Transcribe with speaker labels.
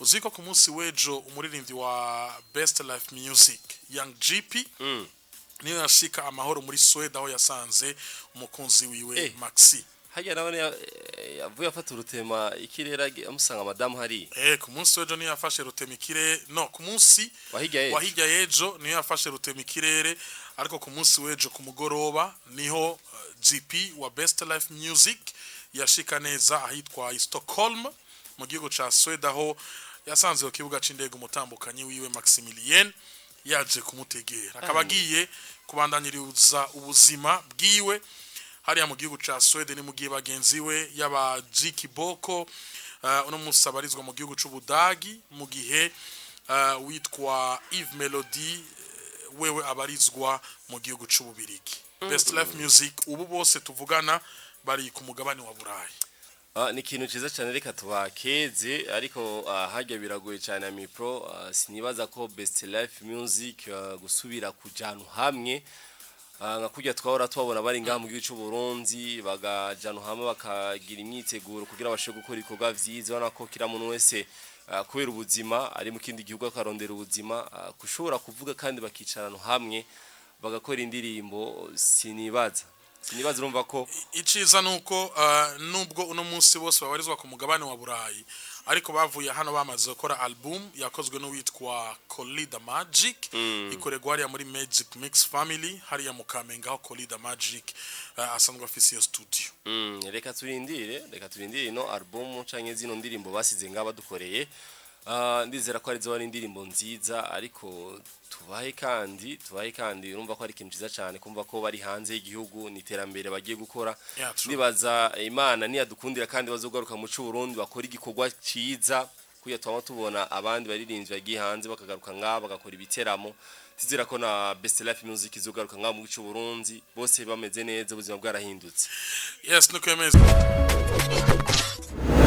Speaker 1: uziko ku munsi w'ejo umuririmbyi wa Best Life Music Young GP niyo yashika amahoro muri Sweden aho yasanze umukunzi wiwe Maxi.
Speaker 2: Hajya nabone yavuye afata urutema ikirera amusanga madamu hari.
Speaker 1: Ku munsi w'ejo niyo yafashe rutema ikirere, no ku munsi wahijya ejo niyo yafashe rutema ikirere, ariko ku munsi w'ejo ku mugoroba niho GP wa Best Life Music yashika neza ahitwa Stockholm mu gihugu ca Sweden aho yasanze ku kibuga c'indege umutambukanyi wiwe Maximilien yaje kumutegera akabagiye kubandanyiriza ubuzima bwiwe hariya mu gihugu ca Sweden mu gihe bagenzi we yaba Jiki Boko uno musabarizwa mu gihugu c'Ubudagi mu gihe witwa Eve Melody wewe abarizwa mu gihugu c'Ububirigi. Best Life Music ubu bose tuvugana bari ku mugabane wa Burayi.
Speaker 2: Ni ikintu ciza cyane reka tubakeze ariko hajya biragoye cyane Mipro sinibaza ko Best Life Music gusubira kujana hamwe nka kujya twahora twabona bari ngaha mu gihugu cy'u Burundi bagajana hamwe bakagira imyiteguro kugira bashe gukora ibikorwa vyiza bana ko kira muntu wese kubera ubuzima ari mu kindi gihugu akarondera ubuzima kushobora kuvuga kandi bakicarana hamwe bagakora indirimbo sinibaza urumva ko
Speaker 1: iciza nuko nubwo uno munsi bose babarizwa ku mugabane wa Burayi ariko bavuye hano bamaze gukora album yakozwe n'uwitwa Colida Magic ikorerwa hariya muri Magic Mix Family hariya mu Kamenge aho Colida Magic asanzwe afise studio.
Speaker 2: Reka turindire no album canke zino ndirimbo basize ngaba dukoreye ndizera ko ari zo ari indirimbo nziza ariko tubaye kandi urumva ko ari ikintu ciza cyane kumva ko bari hanze y'igihugu niterambere bagiye gukora nibaza Imana niyadukundira kandi bazogaruka mu Burundi bakora igikorwa ciza kuya twama tubona abandi baririmbyi bagiye hanze bakagaruka ngaba bagakora ibiteramo tizera ko na Best Life Music izogaruka ngaba mu Burundi bose bameze neza ubuzima bwarahindutse.
Speaker 1: Yes nuko yemeza